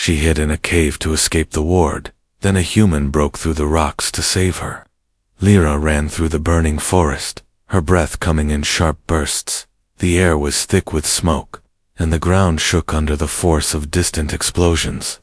She hid in a cave to escape the ward, then a human broke through the rocks to save her. Lyra ran through the burning forest, her breath coming in sharp bursts. The air was thick with smoke, and the ground shook under the force of distant explosions.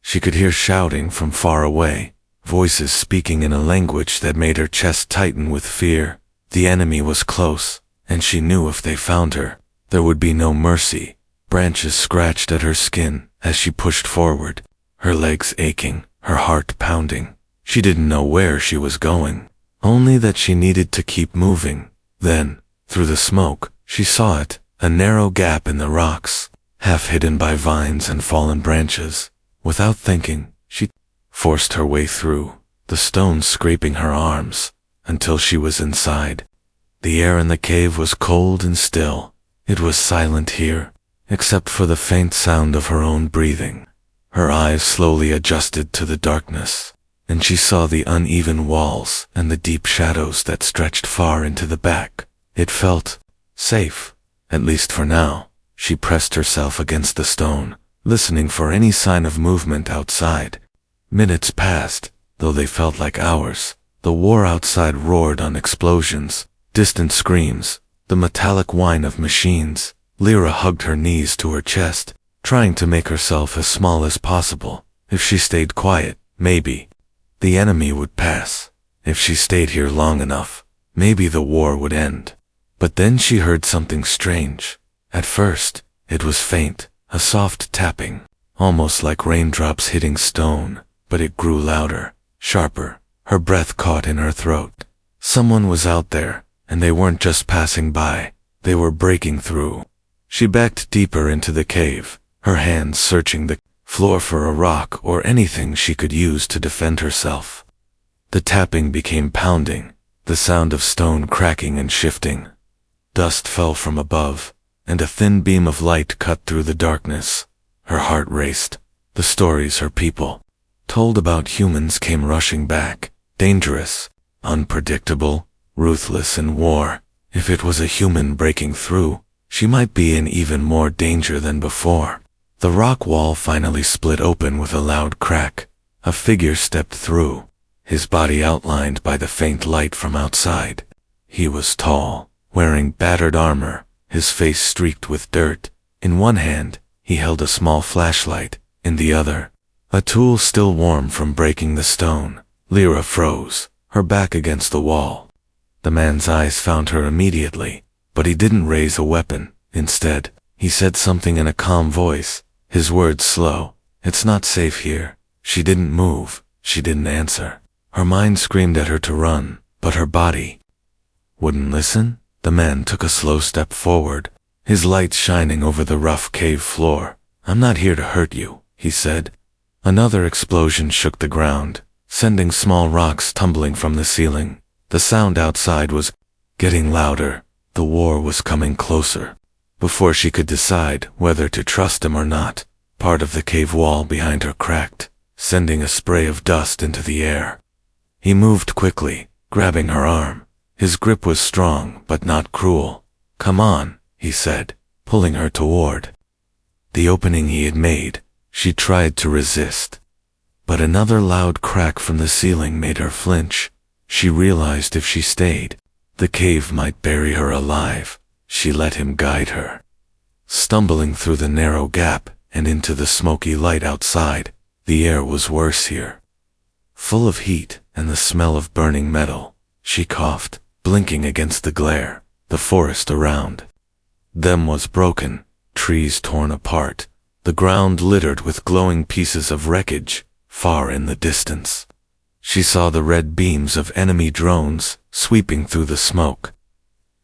She could hear shouting from far away, voices speaking in a language that made her chest tighten with fear. The enemy was close, and she knew if they found her, there would be no mercy. Branches scratched at her skin as she pushed forward, her legs aching, her heart pounding. She didn't know where she was going, only that she needed to keep moving. Then, through the smoke, she saw it, a narrow gap in the rocks, half hidden by vines and fallen branches. Without thinking, she forced her way through, the stones scraping her arms, until she was inside. The air in the cave was cold and still. It was silent here, except for the faint sound of her own breathing. Her eyes slowly adjusted to the darkness, and she saw the uneven walls and the deep shadows that stretched far into the back. It felt safe, at least for now. She pressed herself against the stone, listening for any sign of movement outside. Minutes passed, though they felt like hours. The war outside roared on explosions, distant screams, the metallic whine of machines. Lyra hugged her knees to her chest, trying to make herself as small as possible. If she stayed quiet, maybe the enemy would pass. If she stayed here long enough, maybe the war would end. But then she heard something strange. At first, it was faint, a soft tapping, almost like raindrops hitting stone, but it grew louder, sharper. Her breath caught in her throat. Someone was out there, and they weren't just passing by, they were breaking through. She backed deeper into the cave, her hands searching the floor for a rock or anything she could use to defend herself. The tapping became pounding, the sound of stone cracking and shifting. Dust fell from above, and a thin beam of light cut through the darkness. Her heart raced. The stories her people told about humans came rushing back, dangerous, unpredictable, ruthless in war. If it was a human breaking through, she might be in even more danger than before. The rock wall finally split open with a loud crack. A figure stepped through, his body outlined by the faint light from outside. He was tall, wearing battered armor, his face streaked with dirt. In one hand, he held a small flashlight, in the other, a tool still warm from breaking the stone. Lyra froze, her back against the wall. The man's eyes found her immediately, but he didn't raise a weapon. Instead, he said something in a calm voice, his words slow. "It's not safe here." She didn't move, she didn't answer. Her mind screamed at her to run, but her body wouldn't listen. The man took a slow step forward, his light shining over the rough cave floor. "I'm not here to hurt you," he said. Another explosion shook the ground, sending small rocks tumbling from the ceiling. The sound outside was getting louder. The war was coming closer. Before she could decide whether to trust him or not, part of the cave wall behind her cracked, sending a spray of dust into the air. He moved quickly, grabbing her arm. His grip was strong, but not cruel. "Come on," he said, pulling her toward the opening he had made. She tried to resist, but another loud crack from the ceiling made her flinch. She realized if she stayed, the cave might bury her alive. She let him guide her, stumbling through the narrow gap and into the smoky light outside. The air was worse here, full of heat and the smell of burning metal. She coughed, blinking against the glare. The forest around them was broken, trees torn apart, the ground littered with glowing pieces of wreckage. Far in the distance, she saw the red beams of enemy drones sweeping through the smoke.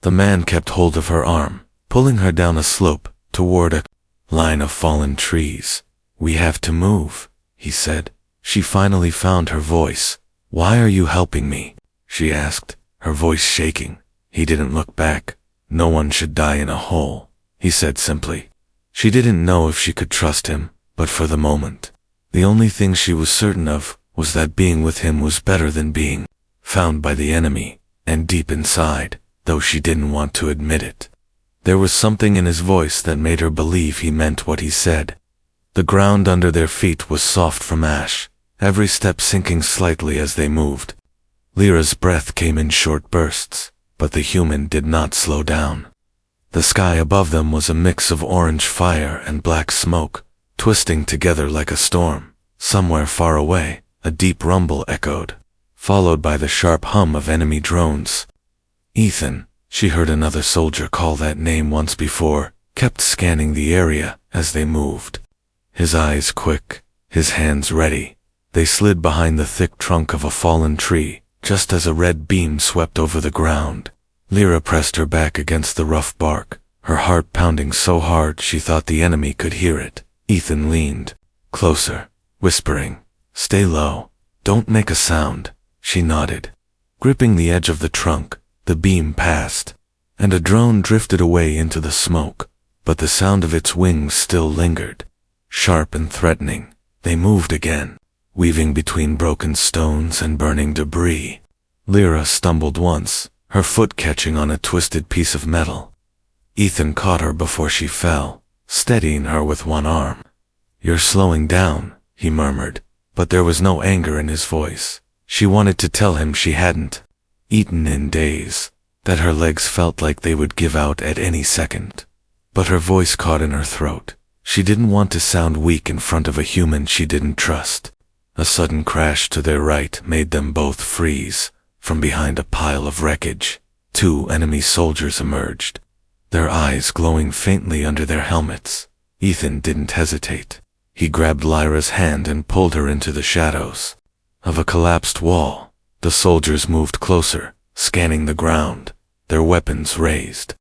The man kept hold of her arm, pulling her down a slope toward a line of fallen trees. "We have to move," he said. She finally found her voice. "Why are you helping me?" she asked, her voice shaking. He didn't look back. "No one should die in a hole," he said simply. She didn't know if she could trust him, but for the moment, the only thing she was certain of was that being with him was better than being found by the enemy. And deep inside, though she didn't want to admit it, there was something in his voice that made her believe he meant what he said. The ground under their feet was soft from ash, every step sinking slightly as they moved. Lyra's breath came in short bursts, but the human did not slow down. The sky above them was a mix of orange fire and black smoke, twisting together like a storm. Somewhere far away, a deep rumble echoed, followed by the sharp hum of enemy drones. Ethan, she heard another soldier call that name once before, kept scanning the area as they moved. His eyes quick, his hands ready. They slid behind the thick trunk of a fallen tree, just as a red beam swept over the ground. Lyra pressed her back against the rough bark, her heart pounding so hard she thought the enemy could hear it. Ethan leaned closer, whispering, "Stay low, don't make a sound." She nodded. Gripping the edge of the trunk, the beam passed, and a drone drifted away into the smoke, but the sound of its wings still lingered. Sharp and threatening, they moved again, weaving between broken stones and burning debris. Lyra stumbled once, her foot catching on a twisted piece of metal. Ethan caught her before she fell, steadying her with one arm. "You're slowing down," he murmured, but there was no anger in his voice. She wanted to tell him she hadn't eaten in days, that her legs felt like they would give out at any second. But her voice caught in her throat. She didn't want to sound weak in front of a human she didn't trust. A sudden crash to their right made them both freeze. From behind a pile of wreckage, 2 enemy soldiers emerged, their eyes glowing faintly under their helmets. Ethan didn't hesitate. He grabbed Lyra's hand and pulled her into the shadows of a collapsed wall. The soldiers moved closer, scanning the ground, their weapons raised.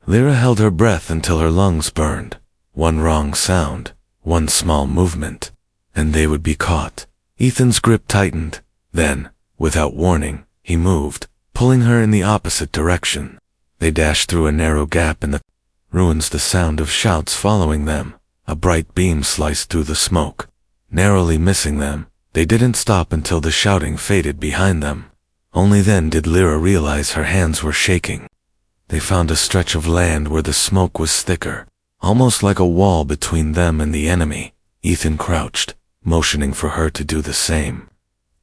Lyra held her breath until her lungs burned. One wrong sound, one small movement, and they would be caught. Ethan's grip tightened. Then, without warning, he moved, pulling her in the opposite direction. They dashed through a narrow gap in the ruins, the sound of shouts following them. A bright beam sliced through the smoke, narrowly missing them. They didn't stop until the shouting faded behind them. Only then did Lyra realize her hands were shaking. They found a stretch of land where the smoke was thicker, almost like a wall between them and the enemy. Ethan crouched, motioning for her to do the same.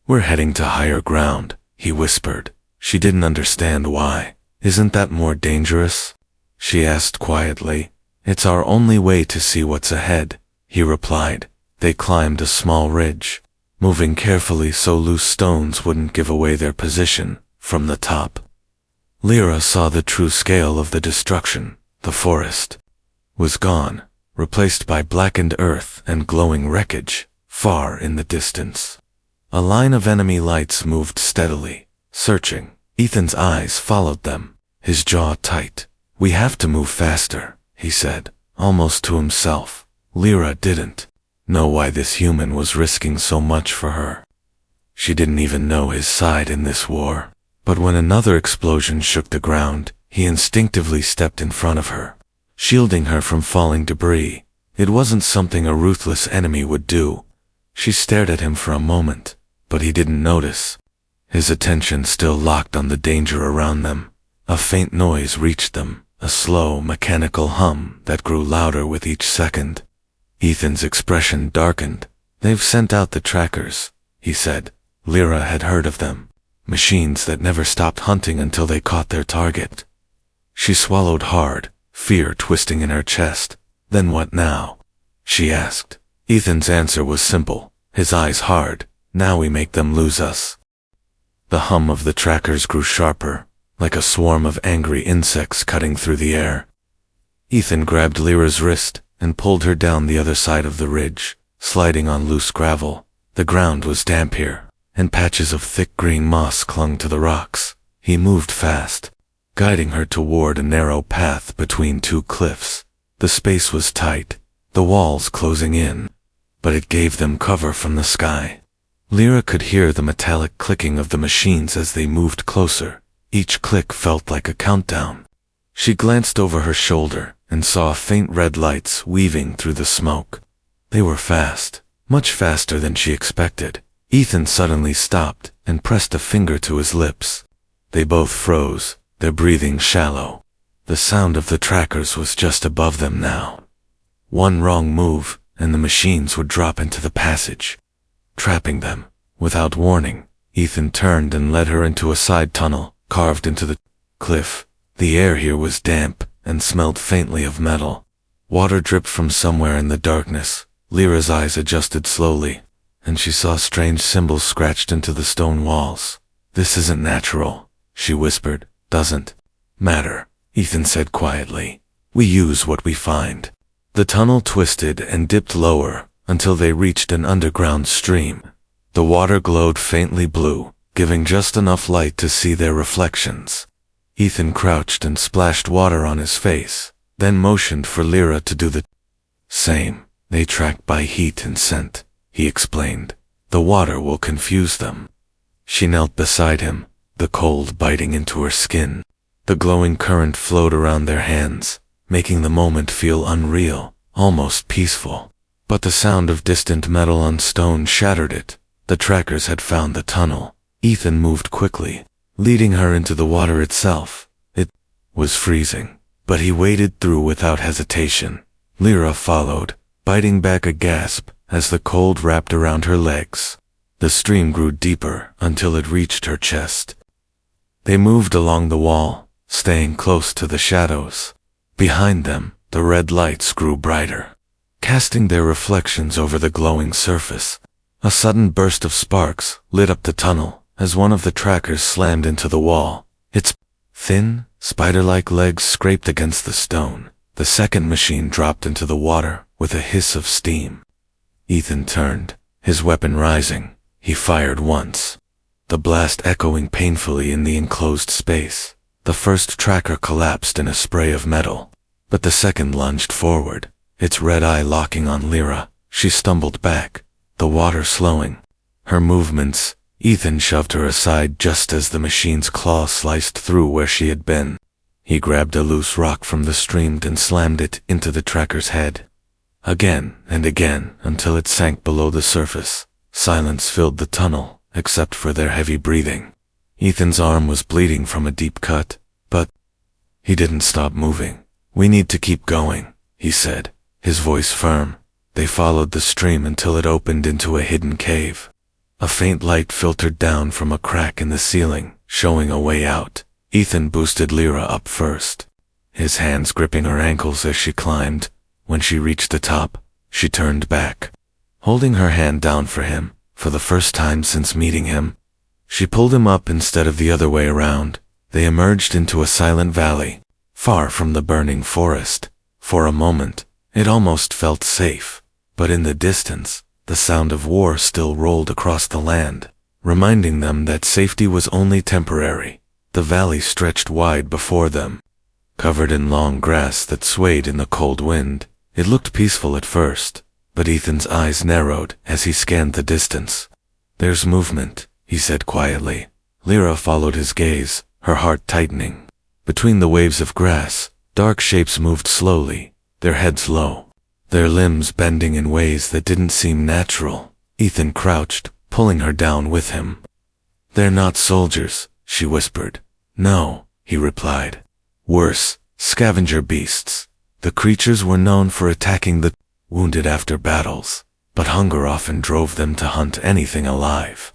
"We're heading to higher ground," he whispered. She didn't understand why. "Isn't that more dangerous?" she asked quietly. "It's our only way to see what's ahead," he replied. They climbed a small ridge, moving carefully so loose stones wouldn't give away their position. From the top, Lyra saw the true scale of the destruction. The forest was gone, replaced by blackened earth and glowing wreckage. Far in the distance, a line of enemy lights moved steadily, searching. Ethan's eyes followed them, his jaw tight. "We have to move faster," he said, almost to himself. Lyra didn't know why this human was risking so much for her. She didn't even know his side in this war. But when another explosion shook the ground, he instinctively stepped in front of her, shielding her from falling debris. It wasn't something a ruthless enemy would do. She stared at him for a moment, but he didn't notice. His attention still locked on the danger around them. A faint noise reached them, a slow, mechanical hum that grew louder with each second. Ethan's expression darkened. "They've sent out the trackers," he said. Lyra had heard of them. Machines that never stopped hunting until they caught their target. She swallowed hard, fear twisting in her chest. "Then what now?" she asked. Ethan's answer was simple, his eyes hard. "Now we make them lose us." The hum of the trackers grew sharper, like a swarm of angry insects cutting through the air. Ethan grabbed Lyra's wrist and pulled her down the other side of the ridge, sliding on loose gravel. The ground was damp here, and patches of thick green moss clung to the rocks. He moved fast, guiding her toward a narrow path between 2 cliffs. The space was tight, the walls closing in, but it gave them cover from the sky. Lyra could hear the metallic clicking of the machines as they moved closer. Each click felt like a countdown. She glanced over her shoulder and saw faint red lights weaving through the smoke. They were fast, much faster than she expected. Ethan suddenly stopped and pressed a finger to his lips. They both froze, their breathing shallow. The sound of the trackers was just above them now. One wrong move, and the machines would drop into the passage, trapping them. Without warning, Ethan turned and led her into a side tunnel carved into the cliff. The air here was damp and smelled faintly of metal. Water dripped from somewhere in the darkness. Lyra's eyes adjusted slowly, and she saw strange symbols scratched into the stone walls. "This isn't natural," she whispered. "Doesn't matter," Ethan said quietly. "We use what we find." The tunnel twisted and dipped lower until they reached an underground stream. The water glowed faintly blue, giving just enough light to see their reflections. Ethan crouched and splashed water on his face, then motioned for Lyra to do the same. "They track by heat and scent," he explained. "The water will confuse them." She knelt beside him, the cold biting into her skin. The glowing current flowed around their hands, making the moment feel unreal, almost peaceful. But the sound of distant metal on stone shattered it. The trackers had found the tunnel. Ethan moved quickly, leading her into the water itself. It was freezing, but he waded through without hesitation. Lyra followed, biting back a gasp as the cold wrapped around her legs. The stream grew deeper until it reached her chest. They moved along the wall, staying close to the shadows. Behind them, the red lights grew brighter, casting their reflections over the glowing surface. A sudden burst of sparks lit up the tunnel as one of the trackers slammed into the wall. Its thin, spider-like legs scraped against the stone. The second machine dropped into the water with a hiss of steam. Ethan turned, his weapon rising. He fired once, the blast echoing painfully in the enclosed space. The first tracker collapsed in a spray of metal, but the second lunged forward, its red eye locking on Lyra. She stumbled back, the water slowing her movements. Ethan shoved her aside just as the machine's claw sliced through where she had been. He grabbed a loose rock from the stream and slammed it into the tracker's head. Again and again until it sank below the surface. Silence filled the tunnel, except for their heavy breathing. Ethan's arm was bleeding from a deep cut, but he didn't stop moving. "We need to keep going," he said, his voice firm. They followed the stream until it opened into a hidden cave. A faint light filtered down from a crack in the ceiling, showing a way out. Ethan boosted Lyra up first, his hands gripping her ankles as she climbed. When she reached the top, she turned back, holding her hand down for him. For the first time since meeting him, she pulled him up instead of the other way around. They emerged into a silent valley, far from the burning forest. For a moment, it almost felt safe, but in the distance, the sound of war still rolled across the land, reminding them that safety was only temporary. The valley stretched wide before them, covered in long grass that swayed in the cold wind. It looked peaceful at first, but Ethan's eyes narrowed as he scanned the distance. "There's movement," he said quietly. Lyra followed his gaze, her heart tightening. Between the waves of grass, dark shapes moved slowly, their heads low, their limbs bending in ways that didn't seem natural. Ethan crouched, pulling her down with him. "They're not soldiers," she whispered. "No," he replied. "Worse, scavenger beasts." The creatures were known for attacking the wounded after battles, but hunger often drove them to hunt anything alive.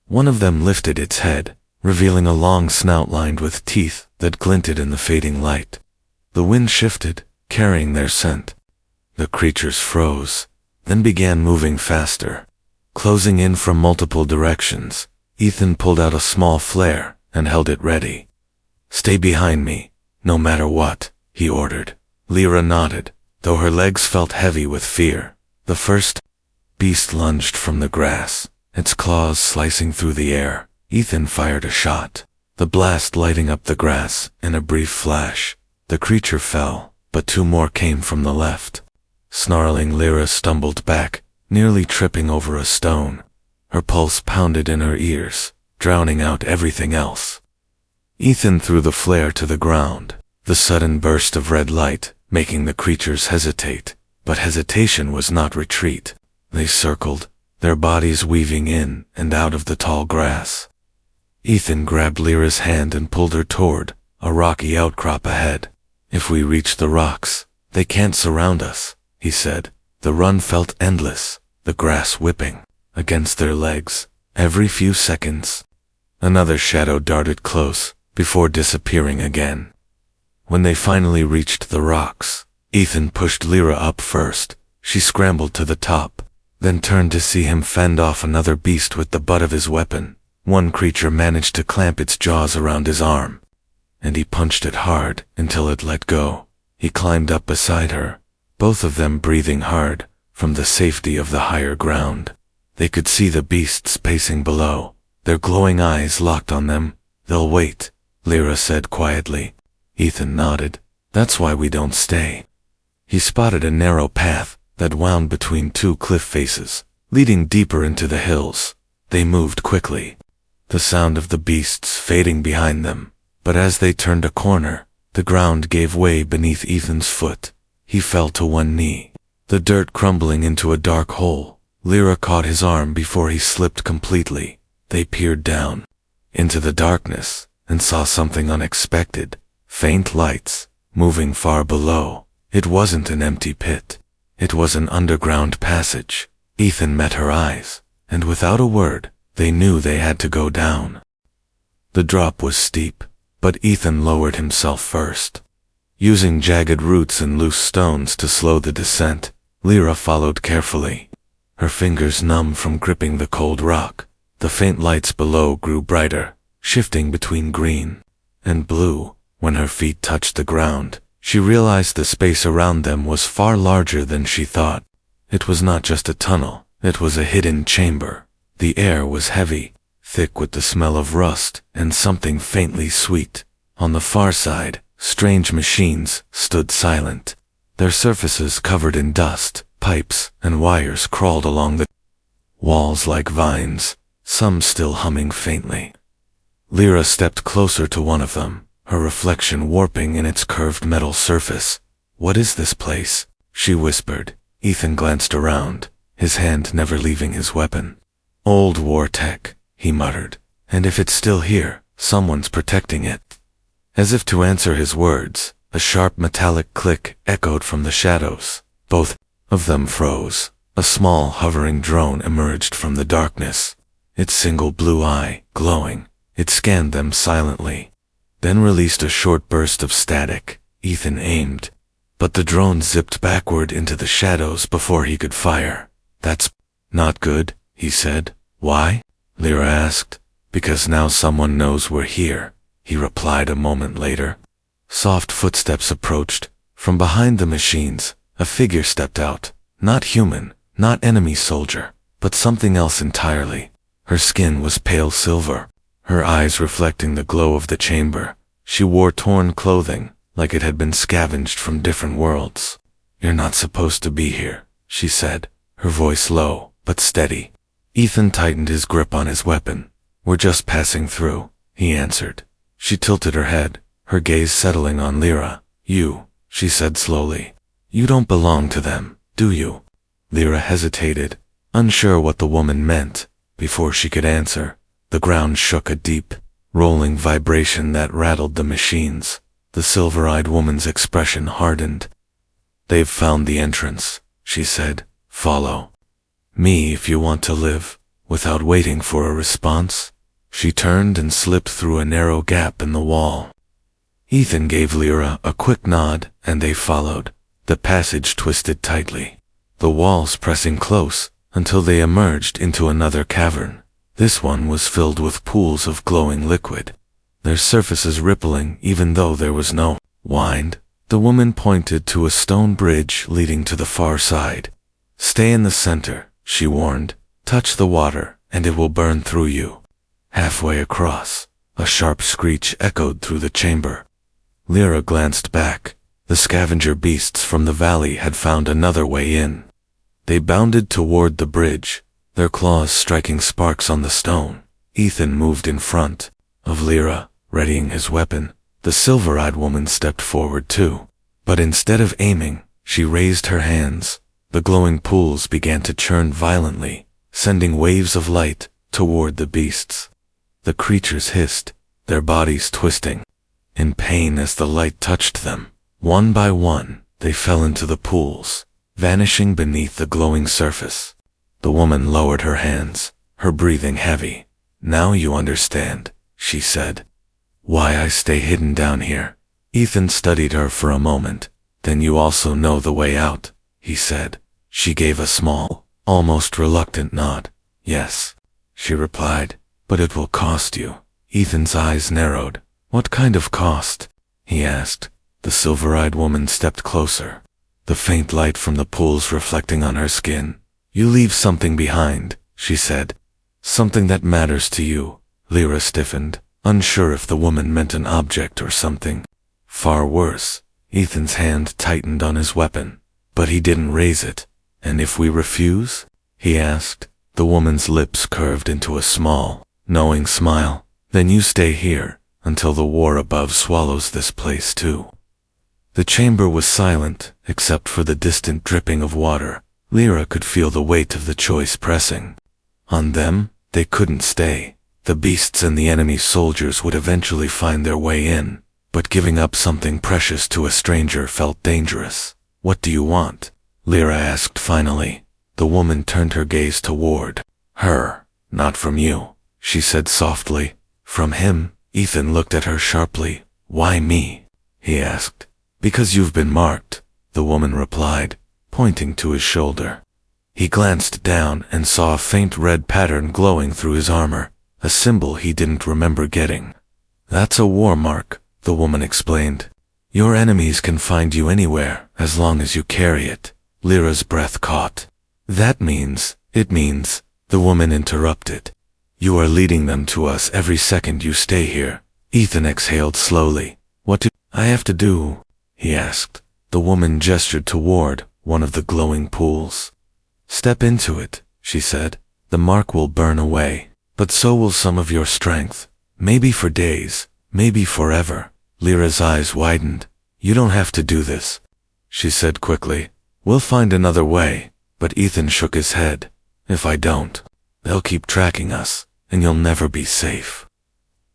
One of them lifted its head, revealing a long snout lined with teeth that glinted in the fading light. The wind shifted, carrying their scent. The creatures froze, then began moving faster, closing in from multiple directions. Ethan pulled out a small flare and held it ready. "Stay behind me, no matter what," he ordered. Lyra nodded, though her legs felt heavy with fear. The first beast lunged from the grass, its claws slicing through the air. Ethan fired a shot, the blast lighting up the grass in a brief flash. The creature fell, but two more came from the left. Snarling, Lyra stumbled back, nearly tripping over a stone. Her pulse pounded in her ears, drowning out everything else. Ethan threw the flare to the ground, the sudden burst of red light making the creatures hesitate. But hesitation was not retreat. They circled, their bodies weaving in and out of the tall grass. Ethan grabbed Lyra's hand and pulled her toward a rocky outcrop ahead. "If we reach the rocks, they can't surround us," he said. The run felt endless, the grass whipping against their legs every few seconds. Another shadow darted close before disappearing again. When they finally reached the rocks, Ethan pushed Lyra up first. She scrambled to the top, then turned to see him fend off another beast with the butt of his weapon. One creature managed to clamp its jaws around his arm, and he punched it hard until it let go. He climbed up beside her, both of them breathing hard from the safety of the higher ground. They could see the beasts pacing below, their glowing eyes locked on them. "They'll wait," Lyra said quietly. Ethan nodded. "That's why we don't stay." He spotted a narrow path that wound between two cliff faces, leading deeper into the hills. They moved quickly, the sound of the beasts fading behind them. But as they turned a corner, the ground gave way beneath Ethan's foot. He fell to one knee, the dirt crumbling into a dark hole. Lyra caught his arm before he slipped completely. They peered down into the darkness and saw something unexpected. Faint lights moving far below. It wasn't an empty pit. It was an underground passage. Ethan met her eyes, and without a word, they knew they had to go down. The drop was steep, but Ethan lowered himself first. Using jagged roots and loose stones to slow the descent, Lyra followed carefully, her fingers numb from gripping the cold rock. The faint lights below grew brighter, shifting between green and blue. When her feet touched the ground, she realized the space around them was far larger than she thought. It was not just a tunnel, it was a hidden chamber. The air was heavy, thick with the smell of rust and something faintly sweet. On the far side, strange machines stood silent, their surfaces covered in dust. Pipes and wires crawled along the walls like vines, some still humming faintly. Lyra stepped closer to one of them, her reflection warping in its curved metal surface. "What is this place?" she whispered. Ethan glanced around, his hand never leaving his weapon. "Old war tech," he muttered. "And if it's still here, someone's protecting it." As if to answer his words, a sharp metallic click echoed from the shadows. Both of them froze. A small hovering drone emerged from the darkness, its single blue eye glowing. It scanned them silently, then released a short burst of static. Ethan aimed, but the drone zipped backward into the shadows before he could fire. "That's not good," he said. "Why?" Lyra asked. "Because now someone knows we're here," he replied a moment later. Soft footsteps approached. From behind the machines, a figure stepped out. Not human, not enemy soldier, but something else entirely. Her skin was pale silver, her eyes reflecting the glow of the chamber. She wore torn clothing, like it had been scavenged from different worlds. "You're not supposed to be here," she said, her voice low but steady. Ethan tightened his grip on his weapon. "We're just passing through," he answered. She tilted her head, her gaze settling on Lyra. "You," she said slowly. "You don't belong to them, do you?" Lyra hesitated, unsure what the woman meant. Before she could answer, the ground shook a deep, rolling vibration that rattled the machines. The silver-eyed woman's expression hardened. "They've found the entrance," she said. "Follow me if you want to live." Without waiting for a response, she turned and slipped through a narrow gap in the wall. Ethan gave Lyra a quick nod, and they followed. The passage twisted tightly, the walls pressing close until they emerged into another cavern. This one was filled with pools of glowing liquid, their surfaces rippling even though there was no wind. The woman pointed to a stone bridge leading to the far side. "Stay in the center," she warned. "Touch the water, and it will burn through you." Halfway across, a sharp screech echoed through the chamber. Lyra glanced back. The scavenger beasts from the valley had found another way in. They bounded toward the bridge, their claws striking sparks on the stone. Ethan moved in front of Lyra, readying his weapon. The silver-eyed woman stepped forward too, but instead of aiming, she raised her hands. The glowing pools began to churn violently, sending waves of light toward the beasts. The creatures hissed, their bodies twisting in pain as the light touched them. One by one, they fell into the pools, vanishing beneath the glowing surface. The woman lowered her hands, her breathing heavy. "Now you understand," she said. "Why I stay hidden down here." Ethan studied her for a moment. "Then you also know the way out," he said. She gave a small, almost reluctant nod. "Yes," she replied, "but it will cost you." Ethan's eyes narrowed. "What kind of cost?" he asked. The silver-eyed woman stepped closer, the faint light from the pools reflecting on her skin. "You leave something behind," she said. "Something that matters to you." Lyra stiffened, unsure if the woman meant an object or something. Far worse. Ethan's hand tightened on his weapon, but he didn't raise it. "And if we refuse?" he asked. The woman's lips curved into a small, knowing smile. "Then you stay here, until the war above swallows this place too." The chamber was silent, except for the distant dripping of water. Lyra could feel the weight of the choice pressing on them. They couldn't stay. The beasts and the enemy soldiers would eventually find their way in, but giving up something precious to a stranger felt dangerous. "What do you want?" Lyra asked finally. The woman turned her gaze toward her. "Not from you," she said softly. "From him." Ethan looked at her sharply. "Why me?" he asked. "Because you've been marked," the woman replied, pointing to his shoulder. He glanced down and saw a faint red pattern glowing through his armor, a symbol he didn't remember getting. "That's a war mark," the woman explained. "Your enemies can find you anywhere, as long as you carry it." Lyra's breath caught. It means, the woman interrupted. "You are leading them to us every second you stay here." Ethan exhaled slowly. "What do I have to do?" he asked. The woman gestured toward one of the glowing pools. "Step into it," she said. "The mark will burn away, but so will some of your strength. Maybe for days, maybe forever." Lyra's eyes widened. "You don't have to do this," she said quickly. "We'll find another way." But Ethan shook his head. "If I don't, they'll keep tracking us, and you'll never be safe."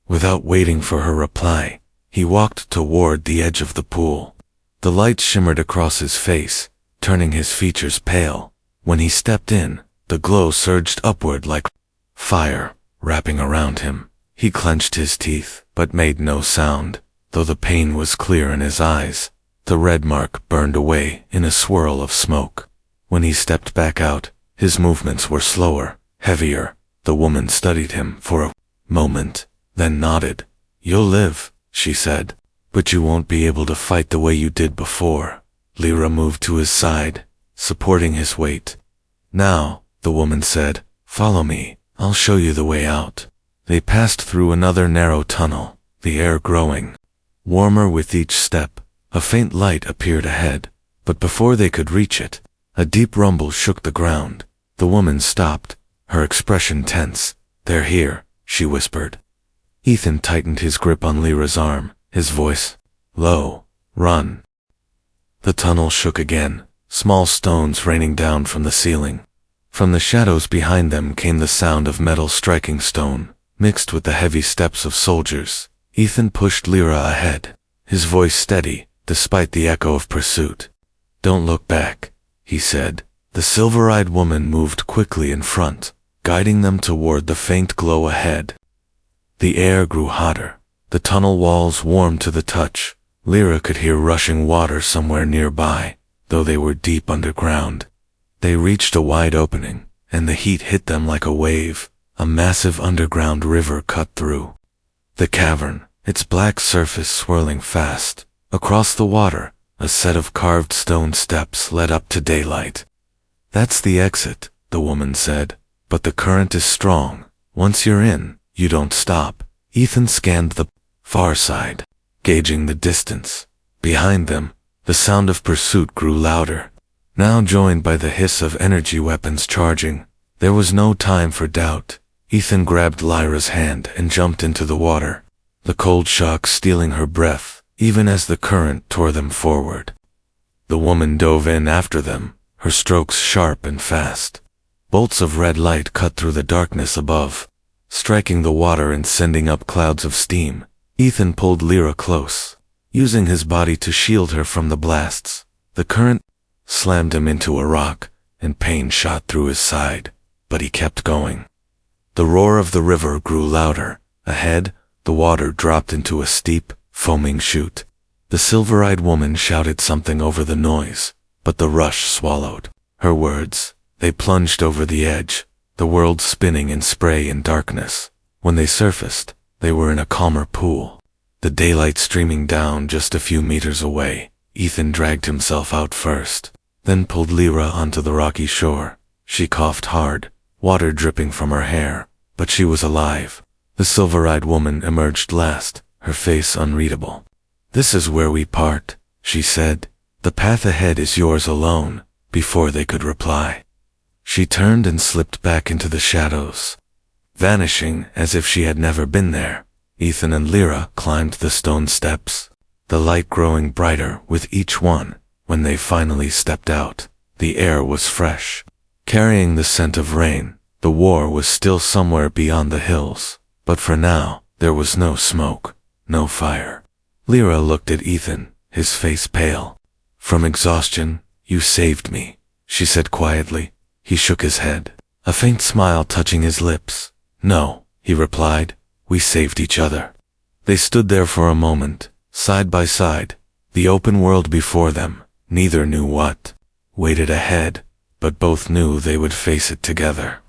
Without waiting for her reply, he walked toward the edge of the pool. The light shimmered across his face, turning his features pale. When he stepped in, the glow surged upward like fire, wrapping around him. He clenched his teeth, but made no sound, though the pain was clear in his eyes. The red mark burned away in a swirl of smoke. When he stepped back out, his movements were slower, heavier. The woman studied him for a moment, then nodded. "You'll live," she said, "but you won't be able to fight the way you did before." Lyra moved to his side, supporting his weight. "Now," the woman said, "follow me. I'll show you the way out." They passed through another narrow tunnel, the air growing warmer with each step. A faint light appeared ahead, but before they could reach it, a deep rumble shook the ground. The woman stopped, her expression tense. "They're here," she whispered. Ethan tightened his grip on Lyra's arm, his voice low. "Run." The tunnel shook again, small stones raining down from the ceiling. From the shadows behind them came the sound of metal striking stone, mixed with the heavy steps of soldiers. Ethan pushed Lyra ahead, his voice steady, despite the echo of pursuit. "Don't look back," he said. The silver-eyed woman moved quickly in front, guiding them toward the faint glow ahead. The air grew hotter, the tunnel walls warmed to the touch. Lyra could hear rushing water somewhere nearby, though they were deep underground. They reached a wide opening, and the heat hit them like a wave. A massive underground river cut through the cavern, its black surface swirling fast. Across the water, a set of carved stone steps led up to daylight. "That's the exit," the woman said, "but the current is strong. Once you're in, you don't stop." Ethan scanned the far side, gauging the distance. Behind them, the sound of pursuit grew louder, now joined by the hiss of energy weapons charging. There was no time for doubt. Ethan grabbed Lyra's hand and jumped into the water, the cold shock stealing her breath, even as the current tore them forward. The woman dove in after them, her strokes sharp and fast. Bolts of red light cut through the darkness above, striking the water and sending up clouds of steam. Ethan pulled Lyra close, using his body to shield her from the blasts. The current slammed him into a rock, and pain shot through his side, but he kept going. The roar of the river grew louder. Ahead, the water dropped into a steep, foaming chute. The silver-eyed woman shouted something over the noise, but the rush swallowed her words. They plunged over the edge, the world spinning in spray and darkness. When they surfaced, they were in a calmer pool, the daylight streaming down just a few meters away. Ethan dragged himself out first, then pulled Lyra onto the rocky shore. She coughed hard, water dripping from her hair, but she was alive. The silver-eyed woman emerged last, her face unreadable. "This is where we part," she said. "The path ahead is yours alone." Before they could reply, she turned and slipped back into the shadows, vanishing as if she had never been there. Ethan and Lyra climbed the stone steps, the light growing brighter with each one. When they finally stepped out, the air was fresh, carrying the scent of rain. The war was still somewhere beyond the hills, but for now, there was no smoke, no fire. Lyra looked at Ethan, his face pale. "From exhaustion, you saved me," she said quietly. He shook his head, a faint smile touching his lips. "No," he replied, "we saved each other." They stood there for a moment, side by side, the open world before them. Neither knew what waited ahead, but both knew they would face it together.